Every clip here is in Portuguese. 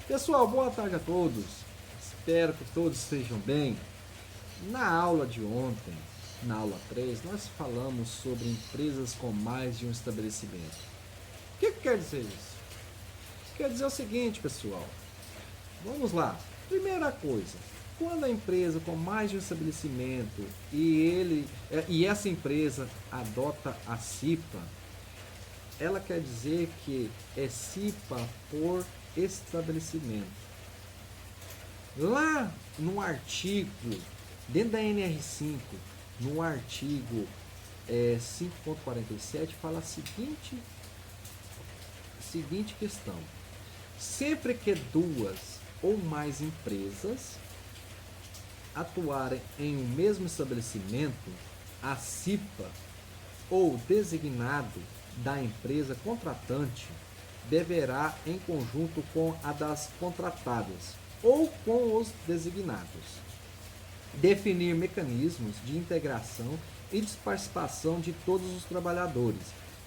Pessoal, boa tarde a todos. Espero que todos estejam bem. Na aula de ontem, na aula 3, nós falamos sobre empresas com mais de um estabelecimento. O que quer dizer isso? Quer dizer o seguinte, pessoal. Vamos lá. Primeira coisa, quando a empresa com mais de um estabelecimento e essa empresa adota a CIPA, ela quer dizer que é CIPA por estabelecimento. Lá no artigo, dentro da NR5, no artigo 5.47, fala a seguinte questão. Sempre que duas ou mais empresas atuarem em um mesmo estabelecimento, a CIPA ou designado da empresa contratante deverá, em conjunto com a das contratadas ou com os designados, definir mecanismos de integração e de participação de todos os trabalhadores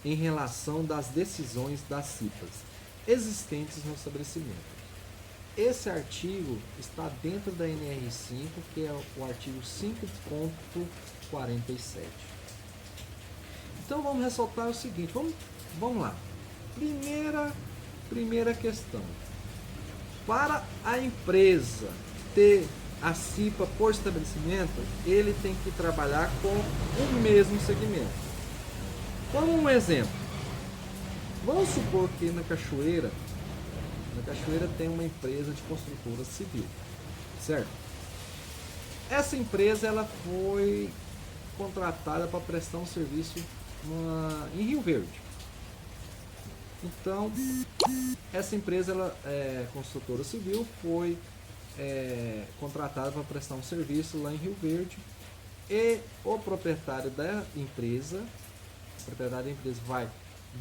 em relação das decisões das CIPAs existentes no estabelecimento. Esse artigo está dentro da NR5, que é o artigo 5.47. Então vamos ressaltar o seguinte, vamos lá. Primeira questão. Para a empresa ter a CIPA por estabelecimento, ele tem que trabalhar com o mesmo segmento. Como um exemplo, vamos supor que na Cachoeira tem uma empresa de construtora civil, certo? Essa empresa ela foi contratada para prestar um serviço em Rio Verde. Então, essa empresa, construtora civil, foi contratada para prestar um serviço lá em Rio Verde e o proprietário da empresa vai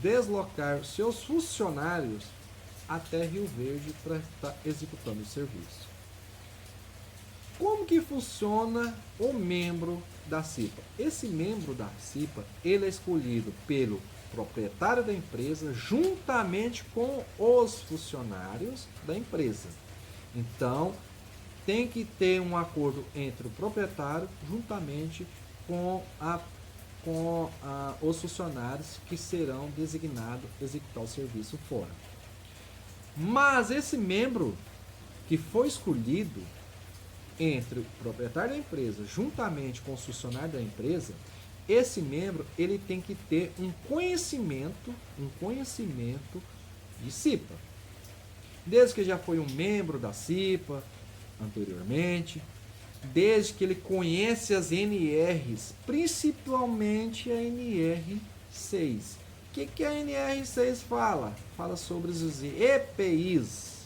deslocar seus funcionários até Rio Verde para estar executando o serviço. Como que funciona o membro da CIPA? Esse membro da CIPA, ele é escolhido pelo proprietário da empresa juntamente com os funcionários da empresa. Então, tem que ter um acordo entre o proprietário juntamente com os funcionários que serão designados a executar o serviço fora. Mas esse membro que foi escolhido entre o proprietário da empresa juntamente com o funcionário da empresa, esse membro ele tem que ter um conhecimento de CIPA. Desde que já foi um membro da CIPA anteriormente, desde que ele conhece as NRs, principalmente a NR6. O que a NR6 fala? Fala sobre os EPIs,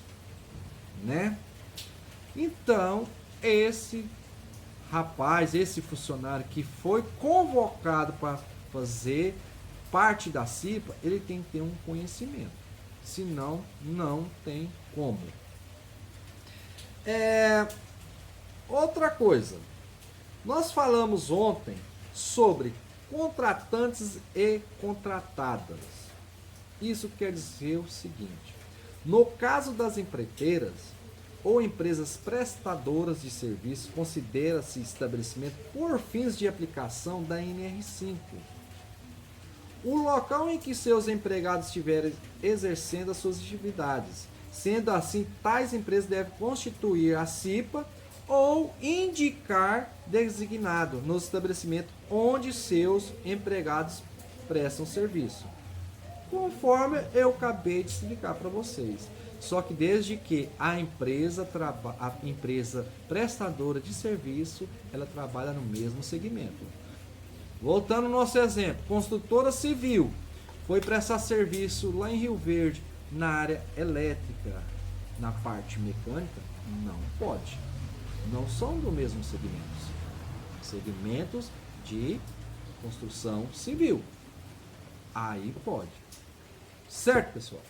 né? Então, esse funcionário que foi convocado para fazer parte da CIPA, ele tem que ter um conhecimento. Senão, não tem como. Outra coisa. Nós falamos ontem sobre contratantes e contratadas. Isso quer dizer o seguinte. No caso das empreiteiras, ou empresas prestadoras de serviço, considera-se estabelecimento por fins de aplicação da NR5. O local em que seus empregados estiverem exercendo as suas atividades. Sendo assim, tais empresas devem constituir a CIPA ou indicar designado no estabelecimento onde seus empregados prestam serviço. Conforme eu acabei de explicar para vocês. Só que desde que a empresa prestadora de serviço, ela trabalha no mesmo segmento. Voltando ao nosso exemplo, construtora civil foi prestar serviço lá em Rio Verde, na área elétrica, na parte mecânica, não pode. Não são do mesmo segmento. Segmentos de construção civil. Aí pode. Certo, pessoal?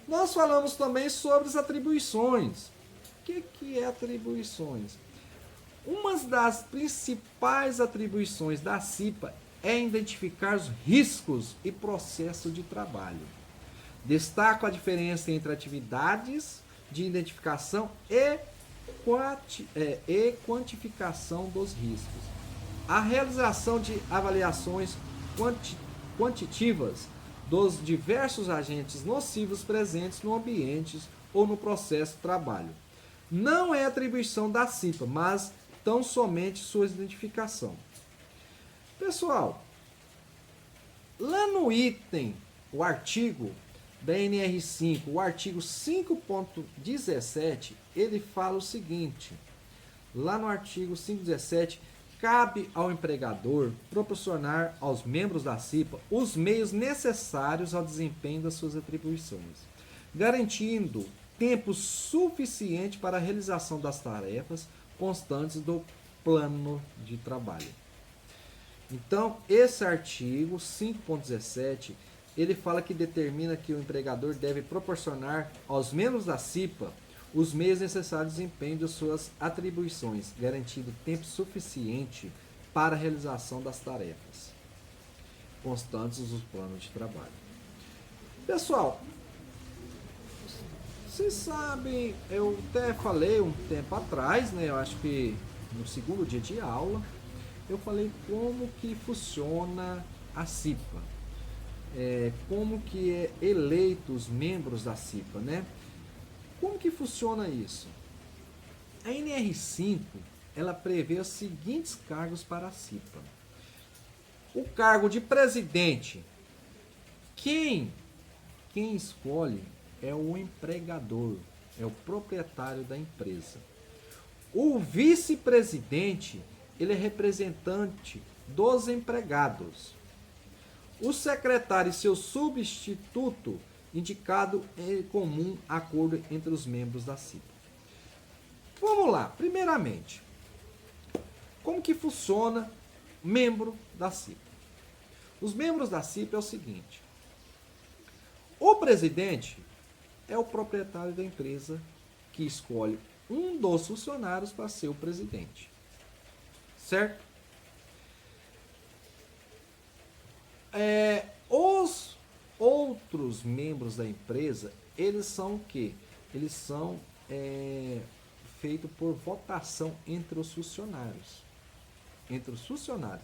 Nós falamos também sobre as atribuições. O que é atribuições? Uma das principais atribuições da CIPA é identificar os riscos e processo de trabalho. Destaco a diferença entre atividades de identificação e quantificação dos riscos. A realização de avaliações quantitativas dos diversos agentes nocivos presentes no ambiente ou no processo de trabalho. Não é atribuição da CIPA, mas tão somente sua identificação. Pessoal, lá no item, o artigo da NR5, o artigo 5.17, ele fala o seguinte, lá no artigo 5.17, cabe ao empregador proporcionar aos membros da CIPA os meios necessários ao desempenho das suas atribuições, garantindo tempo suficiente para a realização das tarefas constantes do plano de trabalho. Então, esse artigo 5.17, ele fala que determina que o empregador deve proporcionar aos membros da CIPA os meios necessários ao desempenho de suas atribuições, garantindo tempo suficiente para a realização das tarefas constantes dos planos de trabalho. Pessoal, vocês sabem, eu até falei um tempo atrás, né, eu acho que no segundo dia de aula, eu falei como que funciona a CIPA, como que é eleito os membros da CIPA, né? Como que funciona isso? A NR5, ela prevê os seguintes cargos para a CIPA. O cargo de presidente, quem escolhe é o empregador, é o proprietário da empresa. O vice-presidente, ele é representante dos empregados. O secretário e seu substituto, indicado em comum acordo entre os membros da CIPA. Vamos lá, primeiramente, como que funciona membro da CIPA? Os membros da CIPA é o seguinte, o presidente é o proprietário da empresa que escolhe um dos funcionários para ser o presidente, certo? Os outros membros da empresa, eles são o quê? Eles são feitos por votação entre os funcionários.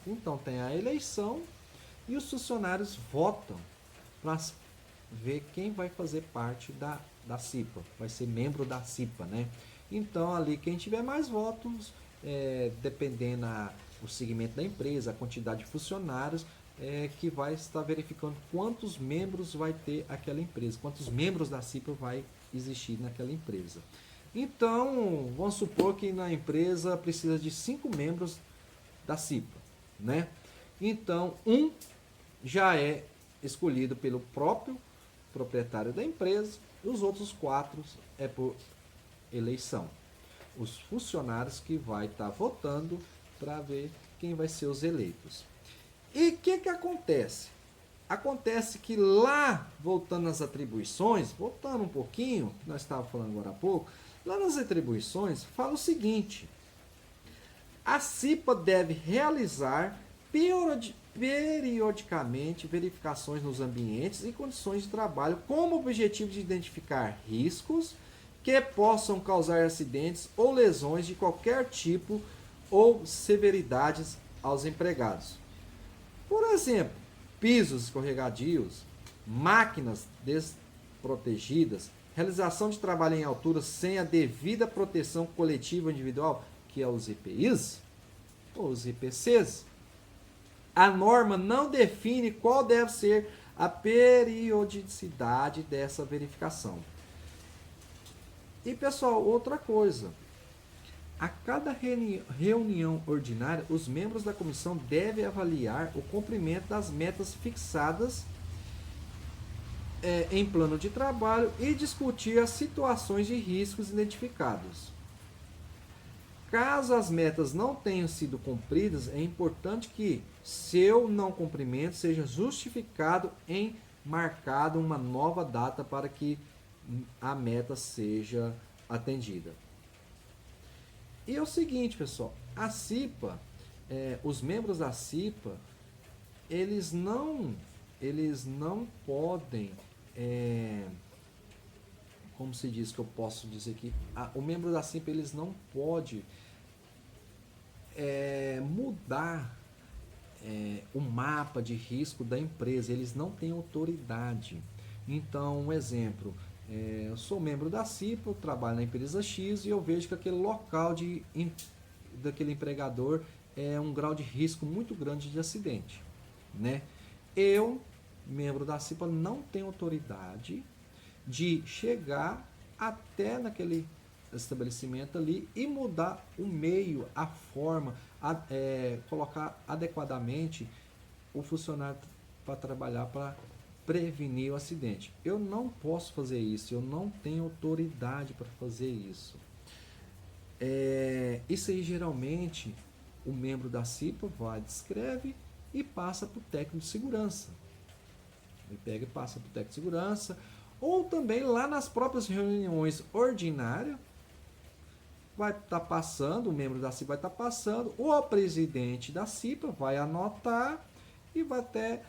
Então tem a eleição e os funcionários votam para ver quem vai fazer parte da CIPA, vai ser membro da CIPA, né? Então ali quem tiver mais votos, dependendo do segmento da empresa, a quantidade de funcionários, que vai estar verificando quantos membros vai ter aquela empresa, quantos membros da CIPA vai existir naquela empresa. Então, vamos supor que na empresa precisa de 5 membros da CIPA, né? Então, um já é escolhido pelo próprio proprietário da empresa, e os outros 4 é por eleição. Os funcionários que vai estar votando para ver quem vai ser os eleitos. E o que acontece? Acontece que lá, voltando às atribuições, voltando um pouquinho, que nós estávamos falando agora há pouco, lá nas atribuições fala o seguinte, a CIPA deve realizar periodicamente verificações nos ambientes e condições de trabalho com o objetivo de identificar riscos que possam causar acidentes ou lesões de qualquer tipo ou severidades aos empregados. Por exemplo, pisos escorregadios, máquinas desprotegidas, realização de trabalho em altura sem a devida proteção coletiva individual, que é os EPIs, ou os IPCs. A norma não define qual deve ser a periodicidade dessa verificação. E pessoal, outra coisa. A cada reunião ordinária, os membros da comissão devem avaliar o cumprimento das metas fixadas em plano de trabalho e discutir as situações de riscos identificados. Caso as metas não tenham sido cumpridas, é importante que seu não cumprimento seja justificado em marcado uma nova data para que a meta seja atendida. E é o seguinte, pessoal, a CIPA, os membros da CIPA, eles não podem, como se diz que eu posso dizer aqui, o membro da CIP eles não pode mudar o mapa de risco da empresa, eles não têm autoridade. Então, um exemplo, eu sou membro da CIP, eu trabalho na empresa X e eu vejo que aquele local daquele empregador é um grau de risco muito grande de acidente, né? Eu, membro da CIPA, não tenho autoridade de chegar até naquele estabelecimento ali e mudar o meio, a forma, colocar adequadamente o funcionário para trabalhar para prevenir o acidente. Eu não posso fazer isso, eu não tenho autoridade para fazer isso. Isso aí geralmente o membro da CIPA vai, descreve e passa para o técnico de segurança. Ele pega e passa para o técnico de segurança, ou também lá nas próprias reuniões ordinárias, vai estar passando, o membro da CIPA vai estar passando, o presidente da CIPA vai anotar e vai até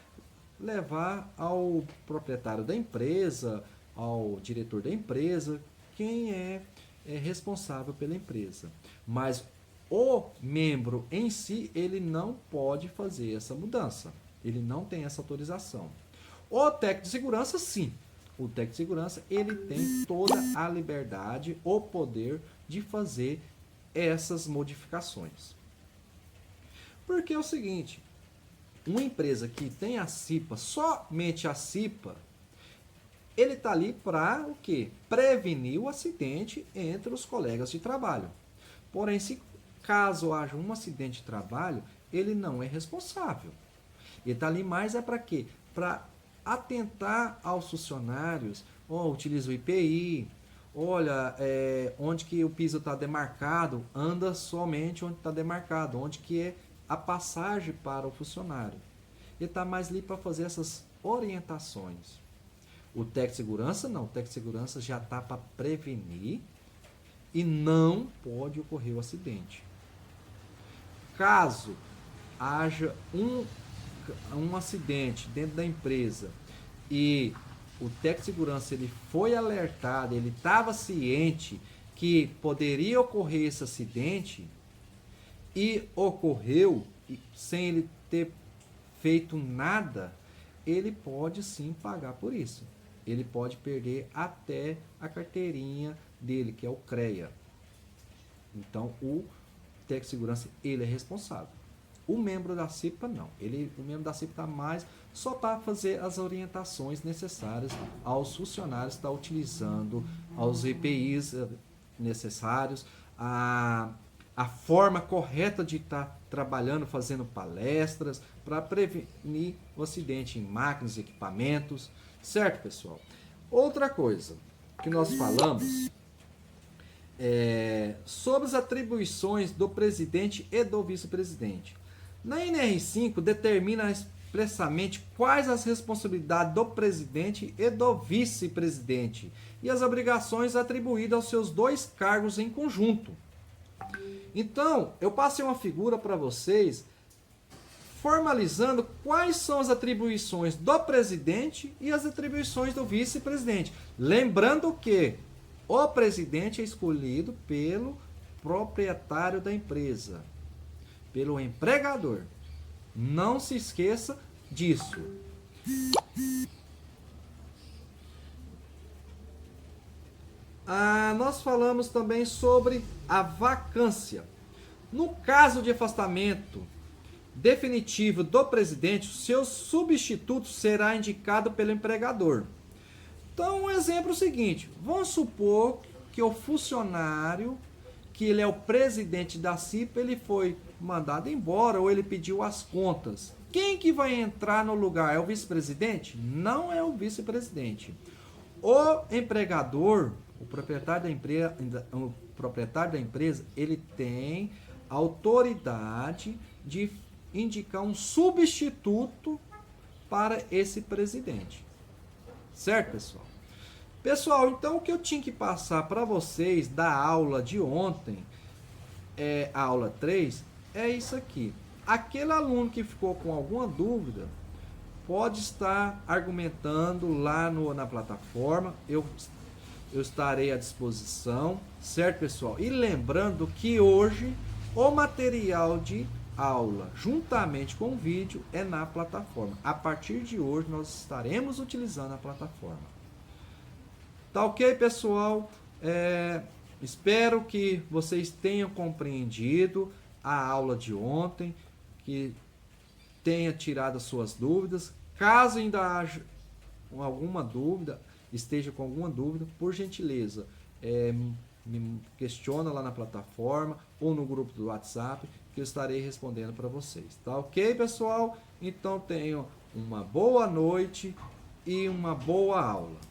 levar ao proprietário da empresa, ao diretor da empresa, quem é responsável pela empresa. Mas o membro em si, ele não pode fazer essa mudança. Ele não tem essa autorização. O técnico de segurança, sim. O técnico de segurança, ele tem toda a liberdade, o poder de fazer essas modificações. Porque é o seguinte, uma empresa que tem a CIPA, somente a CIPA, ele está ali para o quê? Prevenir o acidente entre os colegas de trabalho. Porém, se caso haja um acidente de trabalho, ele não é responsável. Ele está ali mais para quê? Para atentar aos funcionários, utiliza o IPI, olha, onde que o piso está demarcado, anda somente onde está demarcado, onde que é a passagem para o funcionário. Ele está mais ali para fazer essas orientações. O técnico de segurança não, o técnico de segurança já está para prevenir e não pode ocorrer o acidente. Caso haja um acidente dentro da empresa e o técnico de segurança ele foi alertado, ele estava ciente que poderia ocorrer esse acidente e ocorreu sem ele ter feito nada, ele pode sim pagar por isso. Ele pode perder até a carteirinha dele, que é o CREA. Então, o técnico de segurança, ele é responsável. O membro da CIPA, não. O membro da CIPA está mais só para fazer as orientações necessárias aos funcionários, está utilizando aos EPIs necessários, a forma correta de estar trabalhando, fazendo palestras, para prevenir o acidente em máquinas e equipamentos. Certo, pessoal? Outra coisa que nós falamos sobre as atribuições do presidente e do vice-presidente. Na NR5 determina expressamente quais as responsabilidades do presidente e do vice-presidente e as obrigações atribuídas aos seus dois cargos em conjunto. Então, eu passei uma figura para vocês formalizando quais são as atribuições do presidente e as atribuições do vice-presidente. Lembrando que o presidente é escolhido pelo proprietário da empresa, pelo empregador. Não se esqueça disso. Nós falamos também sobre a vacância. No caso de afastamento definitivo do presidente, o seu substituto será indicado pelo empregador. Então, um exemplo é o seguinte, vamos supor que o funcionário, que ele é o presidente da CIPA, ele foi mandado embora ou ele pediu as contas. Quem que vai entrar no lugar? É o vice-presidente? Não é o vice-presidente. O empregador, o proprietário da empresa, ele tem autoridade de indicar um substituto para esse presidente. Certo, pessoal? Pessoal, então o que eu tinha que passar para vocês da aula de ontem, a aula 3, é isso aqui. Aquele aluno que ficou com alguma dúvida, pode estar argumentando lá na plataforma. Eu eu estarei à disposição, certo, pessoal? E lembrando que hoje o material de aula, juntamente com o vídeo, é na plataforma. A partir de hoje, nós estaremos utilizando a plataforma. Tá ok, pessoal? Espero que vocês tenham compreendido a aula de ontem, que tenha tirado as suas dúvidas. Caso ainda haja alguma dúvida, esteja com alguma dúvida, por gentileza, me questiona lá na plataforma ou no grupo do WhatsApp, que eu estarei respondendo para vocês. Tá ok, pessoal? Então tenham uma boa noite e uma boa aula.